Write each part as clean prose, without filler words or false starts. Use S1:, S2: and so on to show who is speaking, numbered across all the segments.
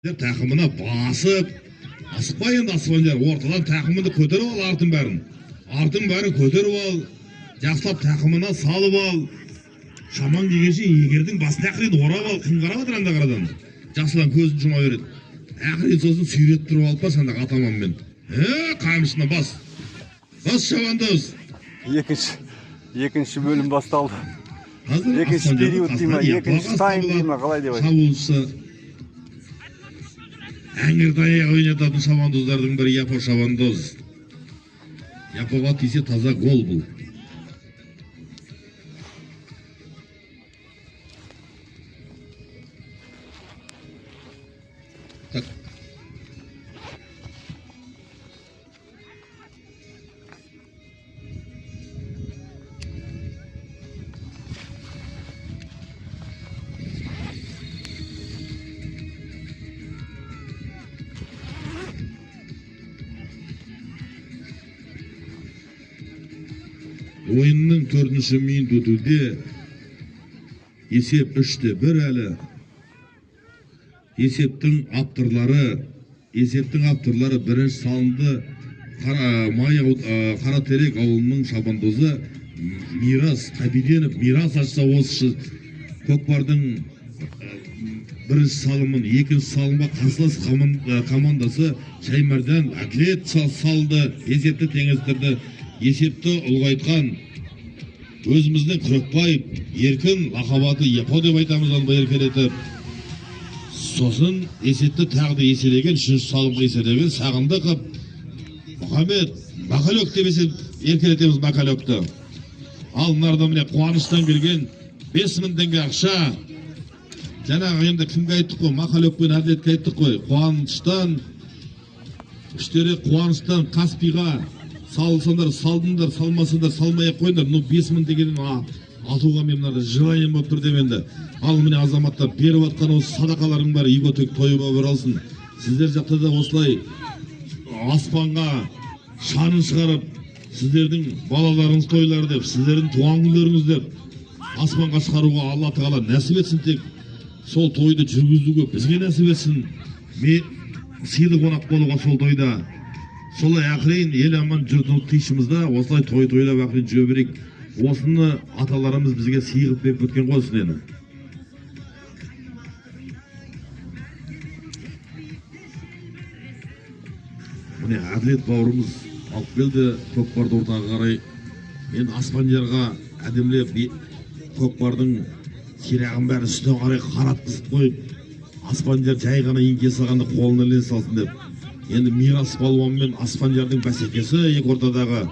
S1: Takımına basıp asıkmayın da asıkmayınlar ortadan takımını kötürüp al артын бәрін көтеріп al жақсылап takımına салып al шаман дегенше егердің басын ақырын орап ал кім қарап отыр анда қарадан жақсылан көзін жұма береді ақырын сосын сүйретіп тұрып алып па санда атаманмен қамшысына бас шабандоз
S2: екінші бөлім басталды екінші период дей ма екінші тайм дей ма қалай деп
S1: шабуылшысы әңгір таяқ ойнататын шабандоздардың бірі Япо шабандоз. Япоға тисе таза гол бұл. Oyunun 4-ші минут өтуде есеп 3-1 әлі. Есептің авторлары бірінші салынды Қаратерек ауылының шабандозы Мирас Қабиденов. Мирас ашса осы көкпардың бірінші салымын, екінші салымға қарсылас командасы Шаймардан Атлет салды, есепті теңестірді. Есепті ұлғайтқан өзіміздің Күрекбаев еркін лақабаты Япо деп айтамыз алба еркелетіп. Сосын есепті тағды еселеген, үшінші салымға еселеген Сағындықов Мұхаммед Макалек деп еркелетеміз Макалекті. Ал нарда міне Қуаныштан келген 5000 теңге ақша. Жаңағы енді кімге айттық қой? Макалек пен Әділетке айттық қой. Қуаныштан Каспиға салсандар, салдыңдар, салмасындар, салмай қойындар. 5000 дегенін атуға мен мынада жылайын болып тұр деменді. Ал міне азаматтар беріп атқан осы садақаларың бар, иго тек тойыма бір алсын. Сіздер жақта да осылай аспанға шанын шығарып, сіздердің балаларыңыз тойлар деп, сіздердің туған күндеріңіз деп аспанға шығаруға Алла Тағала нәсіп етсін. Тек сол тойды жүргізуге бізге нәсіп етсін. Мен сыйлы қонақ болуға сол тойда. Солай ақырын ел аман жүрдің тиішімізді, осылай тойлап ақырын жүре берейік. Осыны аталарымыз бізге сыйғып беріп өткен ғой осыны. Міне Әділет бауырымыз алып келді көкпарды ортаға қарай. Мен аспандияға әдемлеп көкпардың сирағын бәрі үстіне қарай қаратқызып қойып, аспандияр жай ғана еңке салғанда қолына іле салсын деп. Енді Мирас балуан мен Аспандиярдың бәсекесі екі ортадағы.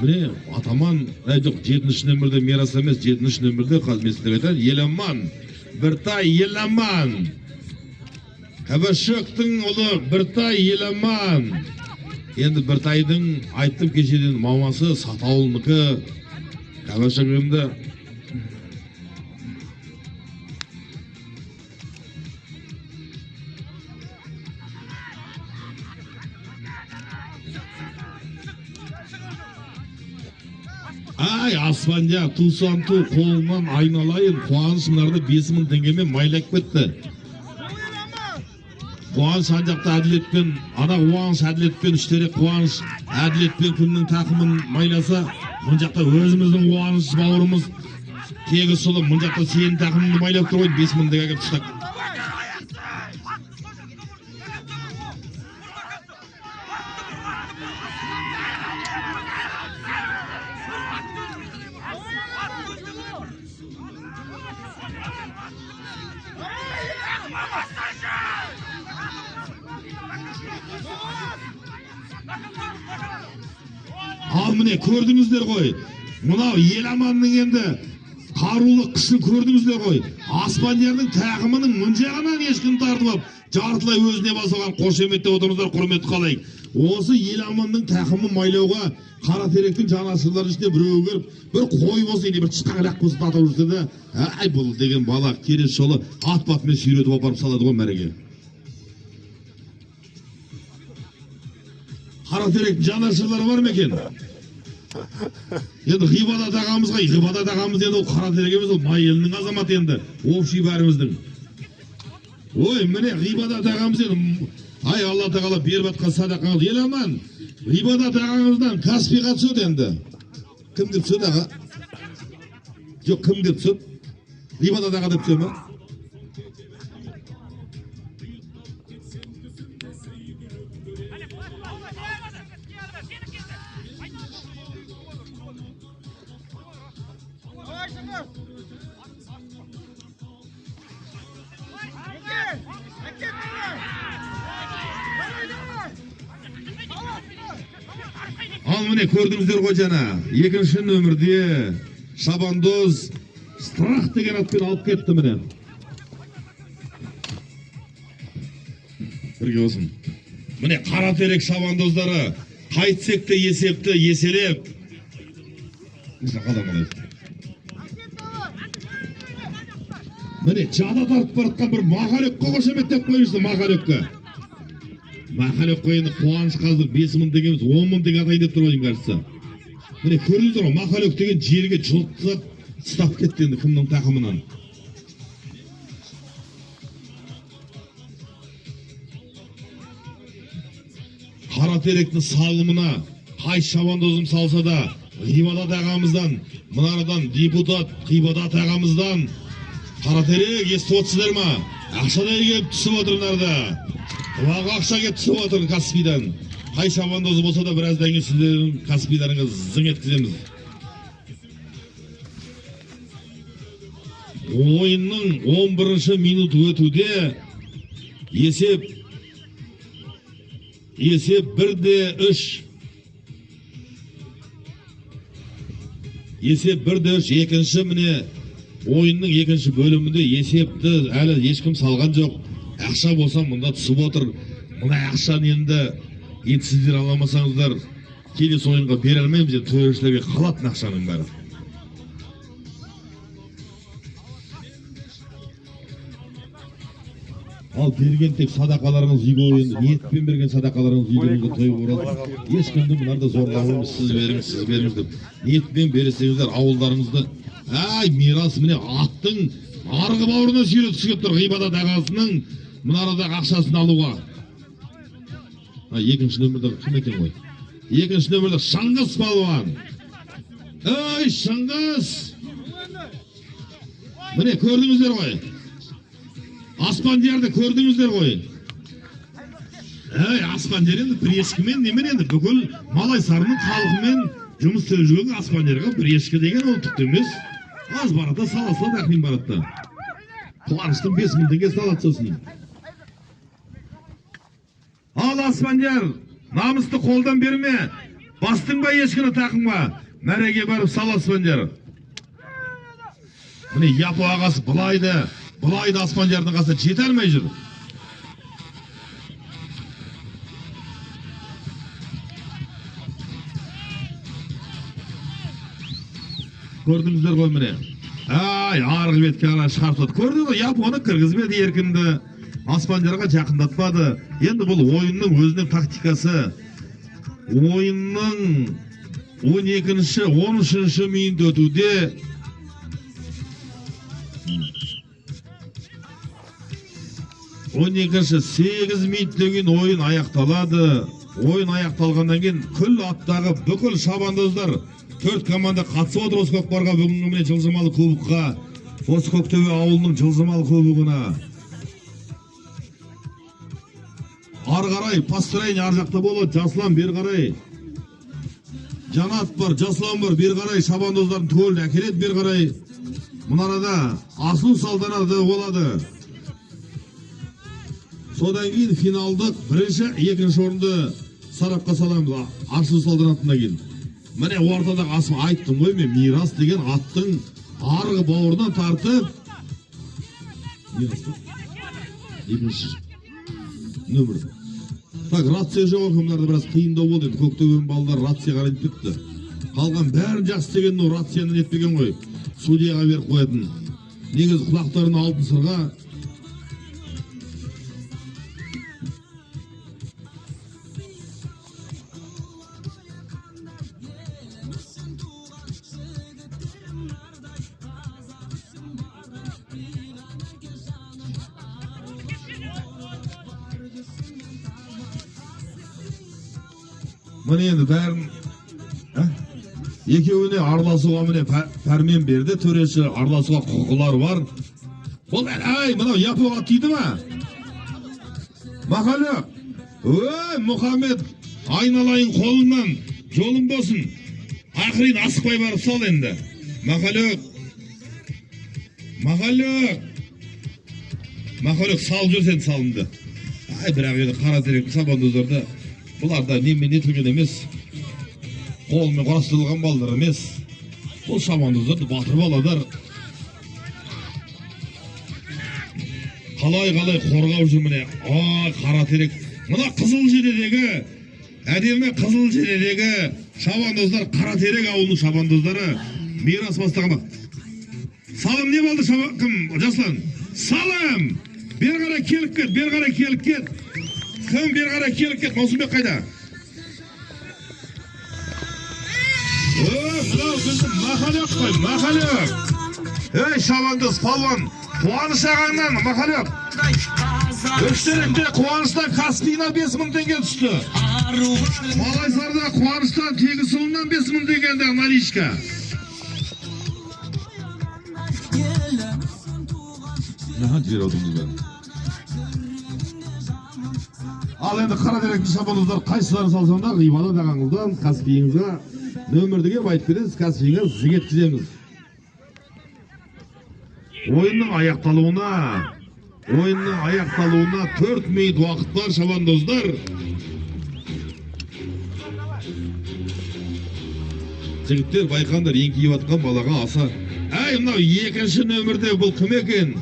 S1: Міне атаман, жоқ 7-ші нөмірде Мирас емес, 7-ші нөмірде қазмесінде айтады, Еламан, Біртай Еламан. Кәбішөктің ұлы Біртай Еламан. Енді Біртайдың айттым кешеден мамасы Сатауылныкі. Кәбішөк енді Ай, Аспандияр, тусанту қолынан айналайын, Қуаныш мынарды 5000 теңгемен майлап кетті. Қуаныш анжақта Әділетпен, ана Қуаныш Әділетпен, үштерек Қуаныш Әділетпен кімнің тақымын майласа, мұнжақта өзіміздің Қуаныш бауырымыз тегі сұлы, мұнжақта сенің тақымыңды майлап тұр ғой, 5000 теңгеге тұстақ. Ал міне көрдіңіздер ғой, мынау Еламанның енді қарулы күшін көрдіңіздер ғой. Аспандиярдың тағымының мұнжағынан ешкім тартып алып, жартылай өзіне басылған қошеметте отырыңыздар, құрметті қалайық. Осы Еламанның тақымын майлауға Қаратеректің жанашырлары ішінде біреу көріп, бір қой болса, или бір шықаңырақ болса татып жүрсе де, ай бұл деген бала келесі жолы ат-батымен сүйретіп апарып салады ғой мәреге. Қаратеректің жанашырлары бар ма екен? Енді ғибадат ағамызға, ғибадат ағамыз енді ол Қаратерек емес, ол май елінің азаматы енді, общий бәріміздің. Ой, міне ғибадат ағамыз енді, ай Алла тағала беріп атқан садақаңыз ел аман. Ғибадат ағаңыздан Каспийға түседі енді. Кім деп түседі аға? Жоқ, кім деп түседі? Ғибадат аға деп түседі ма? Ал міне көрдіңіздер ғой жана, екінші нөмірде Шабандоз Страх деген атпен алып кетті міне. Бірге olsun. Міне Қаратерек Шабандоздары қайтсек те есепті еселеп. Міне жада тартып баратқан бір Махалөкке қошемет деп қойышты Махалөкке. Махалөкке енді қуаныш қазір 5 мың дегеніміз 10 мың деген атайын деп тұр ойым қарсы. Міне көрдіңіздер ғой, Махалөк деген жерге жұлтып ұстап кетті енді кімнің тақымынан. Қаратеректің салымына қай Шабандозым салса да, Ғибадат ағамыздан, мұнарадан депутат Ғибадат ағамыздан Қаратерек естіп отырсыздар ма? Ақшадай келіп түсіп отырыңдар. Уағы ақша келіп түсіп отыр Каспийдан. Қай Шабандозы болса да біраздан кейін сіздердің Каспийларыңыз зың еткіземіз. Ойынның 11-ші минут өтуде есеп 1-3. Есеп 1-3. Екінші міне ойынның екінші бөлімінде есепті әлі ешкім салған жоқ. Ақша болса мұнда түсіп отыр. Мұна ақшаны енді сіздер аламасаңыздар келесі ойынға бере алмаймыз. Төрешілерге қалатын ақшаның бәрі. Ал берген тек садақаларыңыз үйге енді ниетпен берген садақаларыңыз үйлеріңізге тойып оралды. Ешкімді мұнарда зорлауымыз сіз беріңіз деп. Ниетпен бересеңіздер ауылдарыңызды. Ай, мирас міне аттың арғы бауырына сүйреп түсіп тұр Ғибадат ағасының мұнарадағы ақшасын алуға. Екінші нөмірді кім екен ғой? Екінші нөмірді Шыңғыс балуан. Ай, Шыңғыс! Міне көрдіңіздер ғой. Аспандиярды көрдіңіздер ғой. Аспандияр енді бір ешкімен немен енді бүкіл Малайсарының халқымен жұмыс істеп жүрген Аспандиярға бір ешкі деген ол түкті емес. Аз барата саласа дақин баратта. Қуаныштың 5 мың теңге салат сосын. Ал Аспандияр, намысты қолдан берме. Бастың ба ешкіні тақынға. Мәреге барып сал Аспандияр. Міне Япы ағасы бұлайды Аспандиярдың қасы жете алмай жүр. Көрдіңіздер ғой міне. Ай, арғы бетке ара шығартады. Көрдіңіз ғой, Япы оны кіргізбеді еркінді. Аспандиярға жақындатпады. Енді бұл ойынның өзінің тактикасы. Ойынның 12-ші, 13-ші минут өтуде 12-ші 8 минуттен кейін ойын аяқталады. Ойын аяқталғаннан кейін күл аттағы бүкіл шабандоздар 4 команда қатысып отыр осы көкпарға бүгінгі міне жылжымалы кубокқа. Осы Көктөбе ауылының жылжымалы кубогына. Ар қарай построение ар жақта болады. Жаслан бер қарай. Жанат бар, Жаслан бар, бер қарай шабандоздардың төлін әкеледі бер қарай. Мұнарада асыл салтанаты болады. Содан кейін финалдық бірінші, екінші орынды сарапқа саламыз. Асыл салтанатына кейін. Міне ортадағы асым айттым ғой мен, Мирас деген аттың арғы бауырдан тартып. Екінші нөмір. Так, рация жоқ оқымдарды біраз қиындау болды. Көктөбенің балдар рация қарайып бітті. Қалған бәрін жақсы дегеннің рацияны етпеген ғой. Судияға беріп қоятын. Негіз құлақтарын алтын сырға. Міне енді бәрін екеуіне араласуға міне пәрмен берді. Төреші араласуға құқылары бар. Бұл мынау япыға тиді ма? Мақалек. Ой, Мұхаммед, айналайын қолынан, жолың болсын. Ақырын асықпай барып сал енді. Мақалек. Мақалек сал жүрсен салынды. Бірақ енді қара терек шабандоздарды бұларда немен етілген емес. Қолмен құрастырылған балдар емес. Бұл шабандоздарды батыр баладар. Қалай қорғау жүрміне. Қара терек. Мына қызыл жедедегі, әдемі қызыл жедедегі шабандоздар, қара терек ауылының шабандоздары мирас бастаған. Салым не болды кім? Жаслан. Салым! Бер қарай келіп кет. Кім бер қарай келіп кет? Маусымбек қайда? Мынау біздің Мақалек қой, Мақалек. Ей, шабандоз, палуан, қуаныш ағаңнан, Мақалек. Өштеректе қуаныштан Каспийна 5000 теңге түсті. Малайсарда қуаныштан Тегісұлынан 5000 теңгенде наличка. Ал енді қара теректі шабандоздар қайсыларын салсам да ғибадат ағаңыздан Каспийіңізға нөмірді кеп айтып бересіз, Каспийіңіз жеткіземіз. Ойынның аяқталуына 4 минут уақыт бар шабандоздар. Жігіттер байқаңдар, еңкейіп атқан балаға аса. Мынау екінші нөмірде бұл кім екен?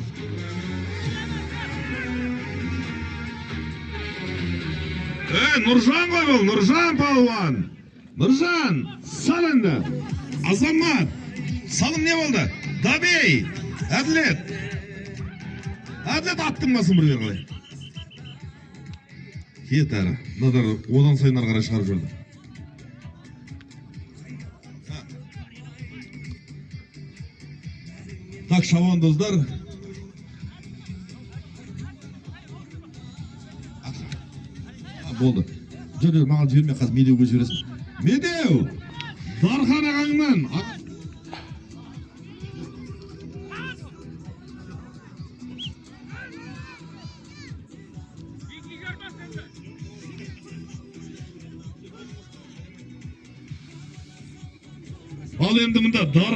S1: Нұржан ғой бұл, Нұржан палуан. Нұржан, сал енді. Азамат, салым не болды? Дабей, Әділет. Әділет аттың басын бір қалай. Кет әрі, мынадар одан сайын қарай шығарып жүрді. Так, шабандоздар. Болды. Жөне, маған жіберме, қазір Медеуге жібересің. Медеу! Дархан ағаңнан. Ал енді мында